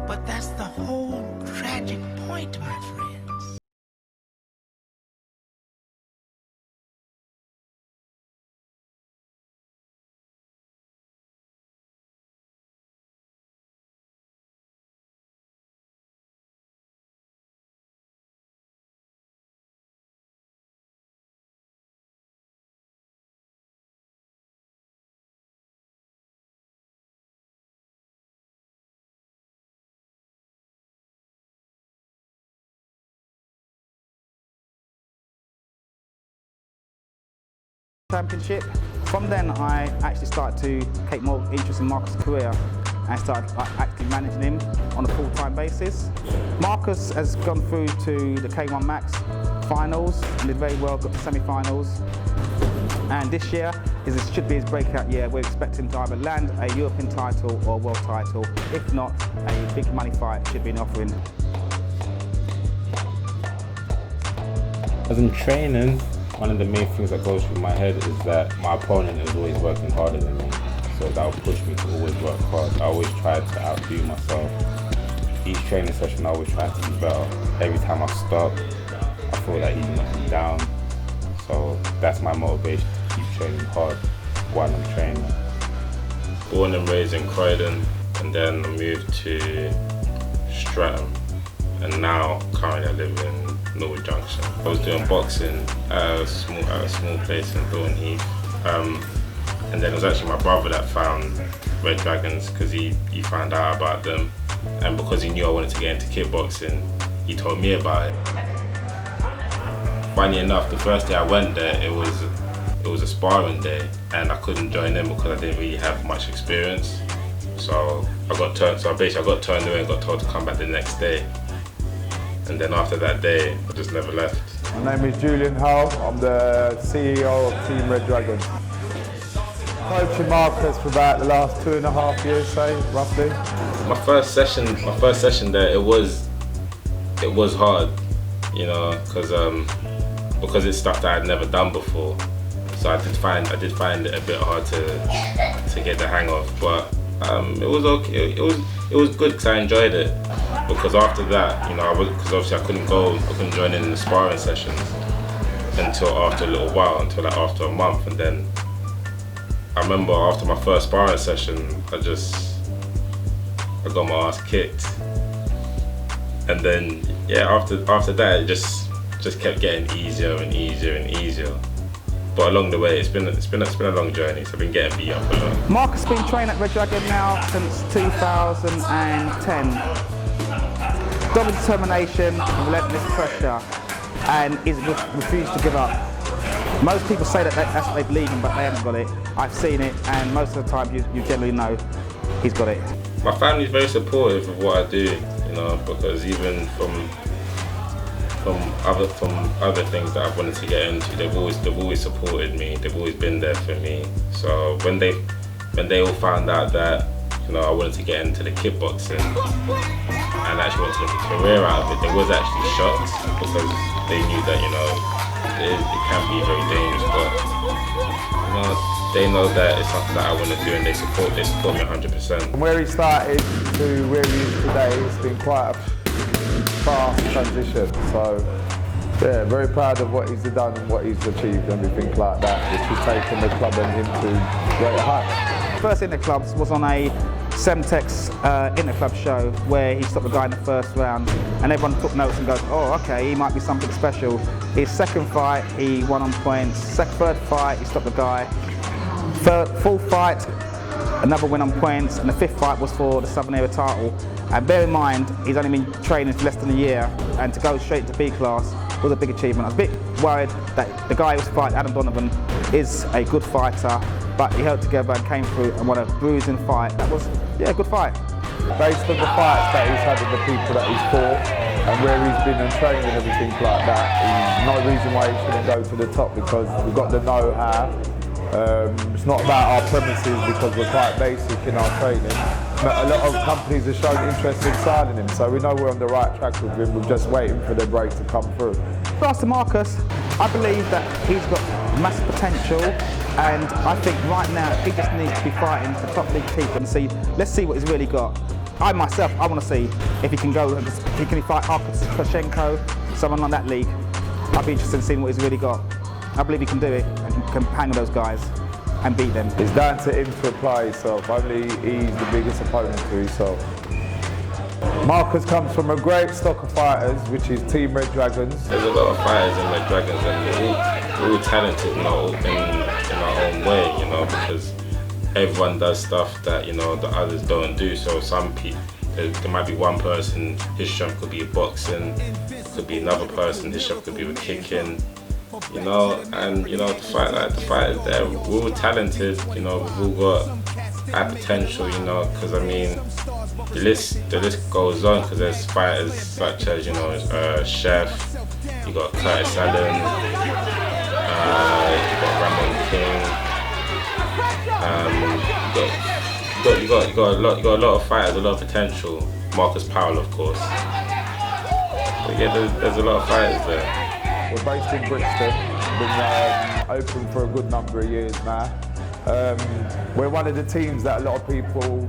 But that's the whole tragic point, my friends. Championship. From then I actually started to take more interest in Marcus' career and started actually managing him on a full-time basis. Marcus has gone through to the K1 Max finals and did very well, got to semi-finals. And this year should be his breakout year. We're expecting to either land a European title or a world title. If not, a big money fight should be an offering. As I'm training, one of the main things that goes through my head is that my opponent is always working harder than me. So that will push me to always work hard. I always try to outdo myself. Each training session I always try to be better. Every time I stop, I feel like he's knocking me down. So that's my motivation, to keep training hard while I'm training. Born and raised in Croydon, and then I moved to Streatham. And now currently I live in Norwood Junction. I was doing boxing at a small place in Thornton Heath. And then it was actually my brother that found Red Dragons because he found out about them. And because he knew I wanted to get into kickboxing, he told me about it. Funny enough, the first day I went there, it was a sparring day and I couldn't join in because I didn't really have much experience. So I got turned away and got told to come back the next day. And then after that day, I just never left. My name is Julian Hull. I'm the CEO of Team Red Dragons. Coaching Marcus for about the last 2.5 years, say, roughly. My first session there, it was hard, you know, because it's stuff that I'd never done before. So I did find it a bit hard to get the hang of, but it was okay. It was good because I enjoyed it. Because after that, you know, because obviously I couldn't join in the sparring sessions until after a little while, until like after a month, and then I remember after my first sparring session, I got my ass kicked, and then yeah, after that, it just kept getting easier and easier and easier. But along the way, it's been a long journey. So I've been getting beat up a lot. Marcus has been training at Red Dragon now since 2010. Dogged determination, relentless pressure, and he's refused to give up. Most people say that's what they believe in, but they haven't got it. I've seen it, and most of the time you generally know he's got it. My family's very supportive of what I do, you know, because even from other things that I've wanted to get into, they've always supported me. They've always been there for me. So when they all found out that, you know, I wanted to get into the kickboxing and actually wanted to make a career out of it, they was actually shocked because they knew that, you know, it can be very dangerous, but you know, they know that it's something that I want to do, and they support me 100%. From where he started to where he is today, it's been quite a fast transition. So yeah, very proud of what he's done and what he's achieved and everything like that, which has taken the club and him to greater heights. First in the clubs was on a Semtex inter-club show where he stopped the guy in the first round, and everyone took notes and goes, oh okay, he might be something special. His second fight he won on points, third fight he stopped the guy, fourth fight another win on points, and the fifth fight was for the Southern Area title. And bear in mind, he's only been training for less than a year, and to go straight to B class was a big achievement. I was a bit worried that the guy who was fighting, Adam Donovan, is a good fighter, but he held together and came through and won a bruising fight. That was, yeah, a good fight. Based on the fights that he's had with the people that he's fought and where he's been and trained and everything like that, there's no reason why he shouldn't go to the top, because we've got the know-how. It's not about our premises because we're quite basic in our training. But a lot of companies have shown interest in signing him, so we know we're on the right track with him. We're just waiting for the break to come through. Regards to Marcus, I believe that he's got massive potential, and I think right now he just needs to be fighting the top league people and see, let's see what he's really got. I myself, I want to see if he can go and just, if he can fight Koshenko, someone like that league. I'd be interested in seeing what he's really got. I believe he can do it and can hang with those guys and beat them. It's down to him to apply himself. Only he's the biggest opponent to himself. Marcus comes from a great stock of fighters, which is Team Red Dragons. There's a lot of fighters in Red Dragons, and we're all talented, you know, in our own way, you know, because everyone does stuff that, you know, the others don't do. So some people, there might be one person, his strength could be boxing, could be another person, his strength could be with kicking, you know, and you know, the fighters there, we're all talented, you know, we've all got our potential, you know, because I mean, the list goes on, because there's fighters such as, you know, Chef, you got Curtis Allen, you got Ramon King, you got a lot of fighters, a lot of potential. Marcus Powell, of course. But yeah, there's a lot of fighters there. We're based in Brixton, been open for a good number of years now. We're one of the teams that a lot of people,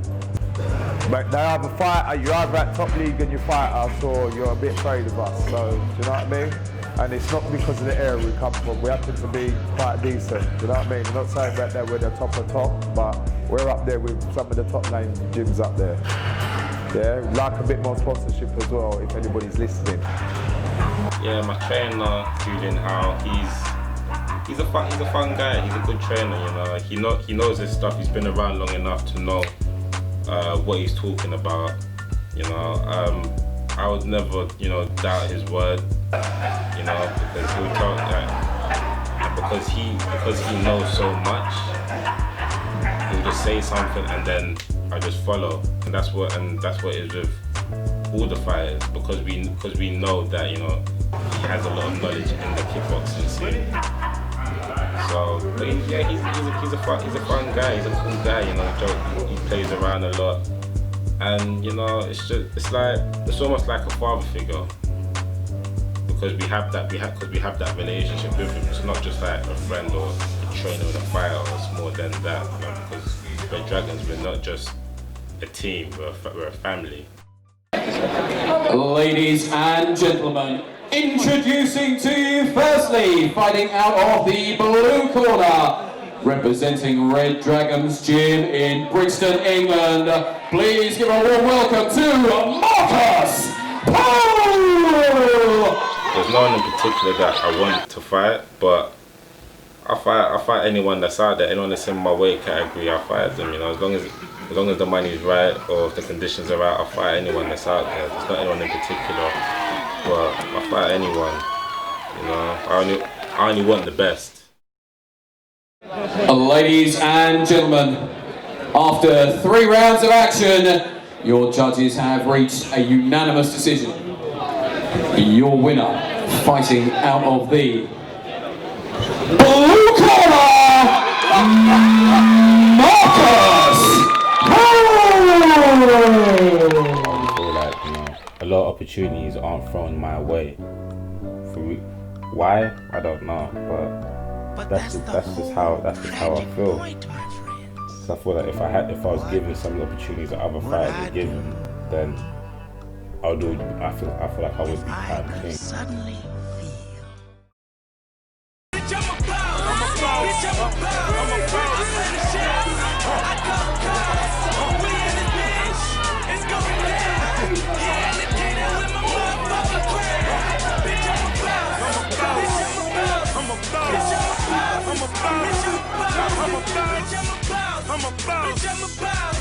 they either fight, you're either at top league and you fight us, or you're a bit afraid of us. So, do you know what I mean? And it's not because of the area we come from. We happen to be quite decent. Do you know what I mean? I'm not saying that we're the top of top, but we're up there with some of the top name gyms up there. Yeah, like a bit more sponsorship as well, if anybody's listening. Yeah, my trainer, Julian Howe, he's a fun guy. He's a good trainer, you know. Like, he knows his stuff. He's been around long enough to know what he's talking about. You know, I would never, you know, doubt his word. You know, because he'll tell that, and because he knows so much, he'll just say something and then I just follow. And that's what it is with all the fighters, because we know that, you know, he has a lot of knowledge in the kickboxing scene. So, but yeah, he's a fun guy. He's a cool guy. You know, he plays around a lot, and you know, it's almost like a father figure, because we have that relationship with him. It's not just like a friend or a trainer with a fighter. It's more than that, you know, because Red Dragons, we're not just a team. We're a family. Ladies and gentlemen, introducing to you firstly, fighting out of the blue corner, representing Red Dragons Gym in Brixton, England, please give a warm welcome to Marcus Powell! There's no one in particular that I want to fight, but I fight anyone that's out there, anyone that's in my weight category, I fight them, you know, as long as the money's right or if the conditions are right, I'll fight anyone that's out there. There's not anyone in particular, but I fight anyone, you know. I only want the best. Ladies and gentlemen, after 3 rounds of action, your judges have reached a unanimous decision. Your winner, fighting out of the blue corner, Marcus Powell! I feel like, you know, a lot of opportunities aren't thrown my way. Why? I don't know, but that's just how I feel. So I feel like if I was given some of the opportunities that other fighters were given, then I feel like I would be proud of king.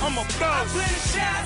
I'm a boss.